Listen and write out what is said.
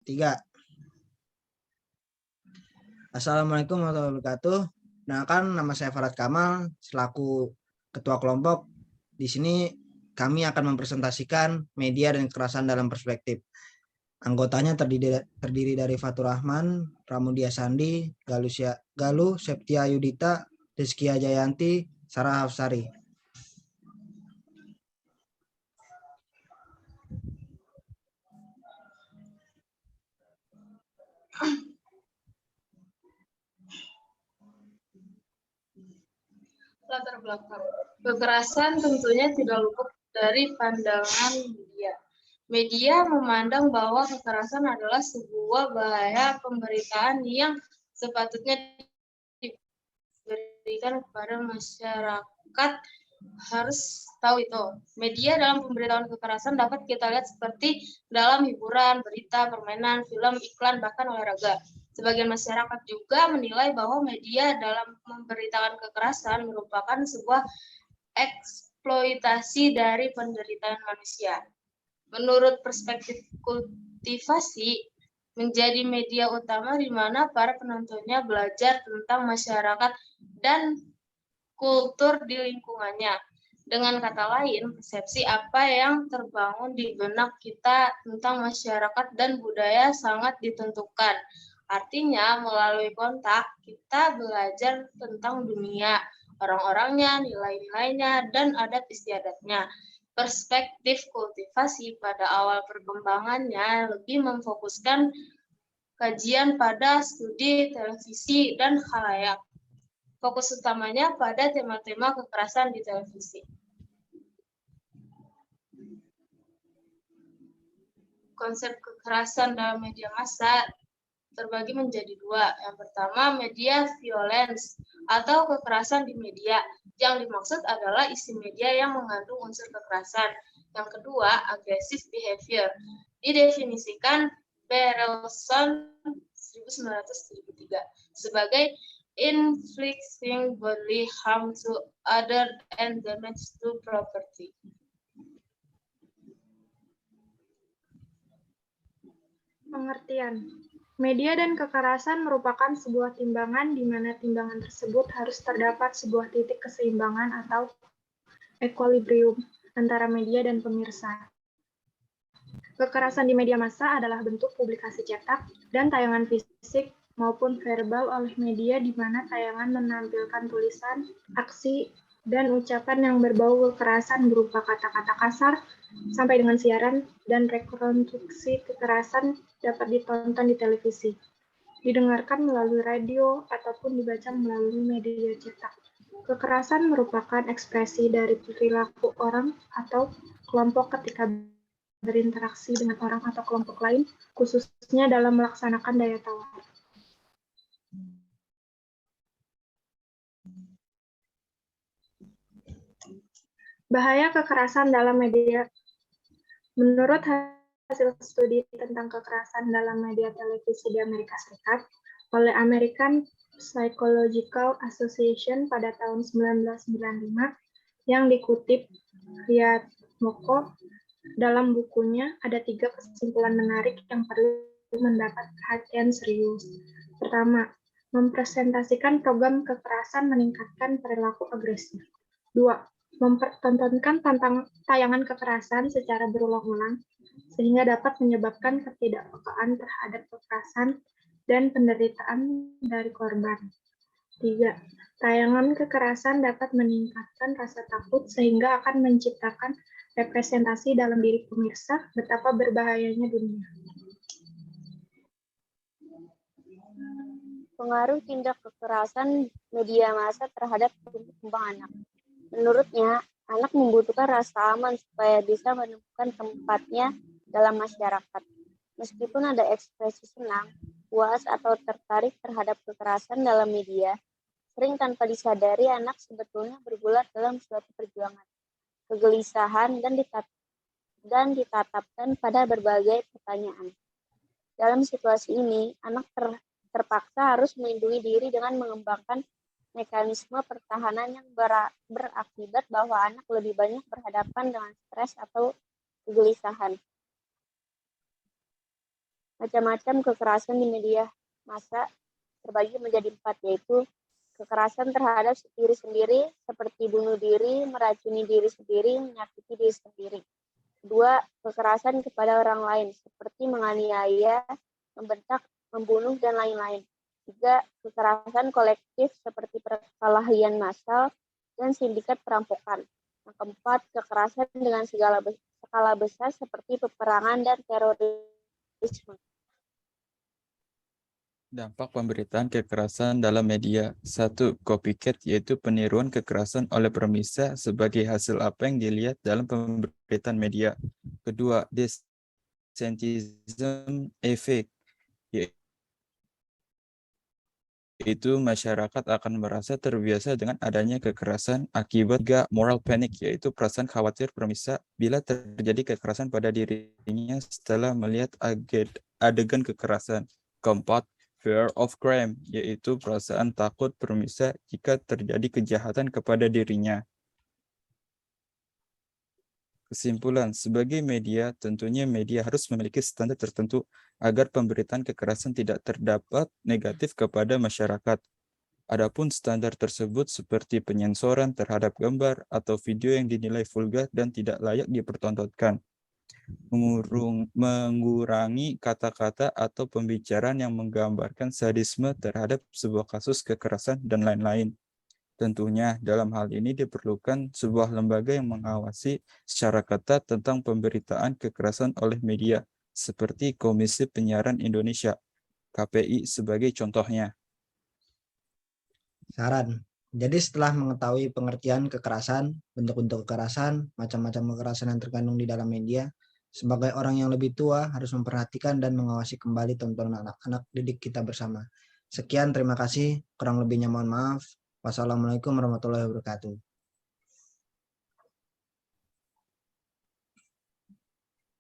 3. Assalamualaikum warahmatullahi wabarakatuh. Nama saya Farad Kamal selaku Ketua Kelompok. Di sini kami akan mempresentasikan media dan kekerasan dalam perspektif. Anggotanya terdiri dari Fatur Rahman, Pramudia Sandi, Galuh Septia Yudita, Rizkia Jayanti, Sarah Hafsari. Latar belakang. Kekerasan tentunya tidak luput dari pandangan media. Media memandang bahwa kekerasan adalah sebuah bahaya pemberitaan yang sepatutnya diberikan kepada masyarakat. Harus tahu itu. Media dalam pemberitahuan kekerasan dapat kita lihat seperti dalam hiburan, berita, permainan, film, iklan, bahkan olahraga. Sebagian masyarakat juga menilai bahwa media dalam memberitakan kekerasan merupakan sebuah eksploitasi dari penderitaan manusia. Menurut perspektif kultivasi, menjadi media utama di mana para penontonnya belajar tentang masyarakat dan kultur di lingkungannya. Dengan kata lain, persepsi apa yang terbangun di benak kita tentang masyarakat dan budaya sangat ditentukan. Artinya, melalui kontak, kita belajar tentang dunia, orang-orangnya, nilai-nilainya, dan adat istiadatnya. Perspektif kultivasi pada awal perkembangannya lebih memfokuskan kajian pada studi televisi dan khalayak. Fokus utamanya pada tema-tema kekerasan di televisi. Konsep kekerasan dalam media massa terbagi menjadi dua. Yang pertama, media violence atau kekerasan di media. Yang dimaksud adalah isi media yang mengandung unsur kekerasan. Yang kedua, aggressive behavior. Didefinisikan Berelson 1973 sebagai inflicting bodily harm to other and damage to property. Pengertian. Media dan kekerasan merupakan sebuah timbangan di mana timbangan tersebut harus terdapat sebuah titik keseimbangan atau equilibrium antara media dan pemirsa. Kekerasan di media massa adalah bentuk publikasi cetak dan tayangan fisik maupun verbal oleh media di mana tayangan menampilkan tulisan, aksi, dan ucapan yang berbau kekerasan berupa kata-kata kasar, sampai dengan siaran dan rekonstruksi kekerasan dapat ditonton di televisi, didengarkan melalui radio, ataupun dibaca melalui media cetak. Kekerasan merupakan ekspresi dari perilaku orang atau kelompok ketika berinteraksi dengan orang atau kelompok lain, khususnya dalam melaksanakan daya tawar. Bahaya kekerasan dalam media. Menurut hasil studi tentang kekerasan dalam media televisi di Amerika Serikat oleh American Psychological Association pada tahun 1995 yang dikutip Riyad Moko dalam bukunya, ada 3 kesimpulan menarik yang perlu mendapat perhatian serius. Pertama, mempresentasikan program kekerasan meningkatkan perilaku agresif. 2. Mempertontonkan tayangan kekerasan secara berulang-ulang sehingga dapat menyebabkan ketidakpekaan terhadap kekerasan dan penderitaan dari korban. 3. Tayangan kekerasan dapat meningkatkan rasa takut sehingga akan menciptakan representasi dalam diri pemirsa betapa berbahayanya dunia. Pengaruh tindak kekerasan media massa terhadap kembang anak. Menurutnya, anak membutuhkan rasa aman supaya bisa menemukan tempatnya dalam masyarakat. Meskipun ada ekspresi senang, puas, atau tertarik terhadap kekerasan dalam media, sering tanpa disadari anak sebetulnya bergulat dalam suatu perjuangan, kegelisahan, dan ditatapkan pada berbagai pertanyaan. Dalam situasi ini, anak terpaksa harus melindungi diri dengan mengembangkan mekanisme pertahanan yang berakibat bahwa anak lebih banyak berhadapan dengan stres atau kegelisahan. Macam-macam kekerasan di media massa terbagi menjadi 4, yaitu kekerasan terhadap diri sendiri seperti bunuh diri, meracuni diri sendiri, menyakiti diri sendiri. 2. Kekerasan kepada orang lain seperti menganiaya, membentak, membunuh, dan lain-lain. 3. Kekerasan kolektif seperti perkelahian massal dan sindikat perampokan. Yang keempat, kekerasan dengan skala besar seperti peperangan dan terorisme. Dampak pemberitaan kekerasan dalam media. 1. Copycat, yaitu peniruan kekerasan oleh permisa sebagai hasil apa yang dilihat dalam pemberitaan media. Kedua, desensitization effect, yaitu masyarakat akan merasa terbiasa dengan adanya kekerasan akibat 3. Moral panic, yaitu perasaan khawatir permisa bila terjadi kekerasan pada dirinya setelah melihat adegan kekerasan. Keempat, fear of crime, yaitu perasaan takut permisa jika terjadi kejahatan kepada dirinya. Kesimpulan, sebagai media, tentunya media harus memiliki standar tertentu agar pemberitaan kekerasan tidak terdapat negatif kepada masyarakat. Adapun standar tersebut seperti penyensoran terhadap gambar atau video yang dinilai vulgar dan tidak layak dipertontonkan, mengurangi kata-kata atau pembicaraan yang menggambarkan sadisme terhadap sebuah kasus kekerasan, dan lain-lain. Tentunya dalam hal ini diperlukan sebuah lembaga yang mengawasi secara ketat tentang pemberitaan kekerasan oleh media, seperti Komisi Penyiaran Indonesia, KPI sebagai contohnya. Saran. Jadi setelah mengetahui pengertian kekerasan, bentuk-bentuk kekerasan, macam-macam kekerasan yang terkandung di dalam media, sebagai orang yang lebih tua harus memperhatikan dan mengawasi kembali tontonan anak-anak didik kita bersama. Sekian, terima kasih. Kurang lebihnya mohon maaf. Wassalamualaikum warahmatullahi wabarakatuh.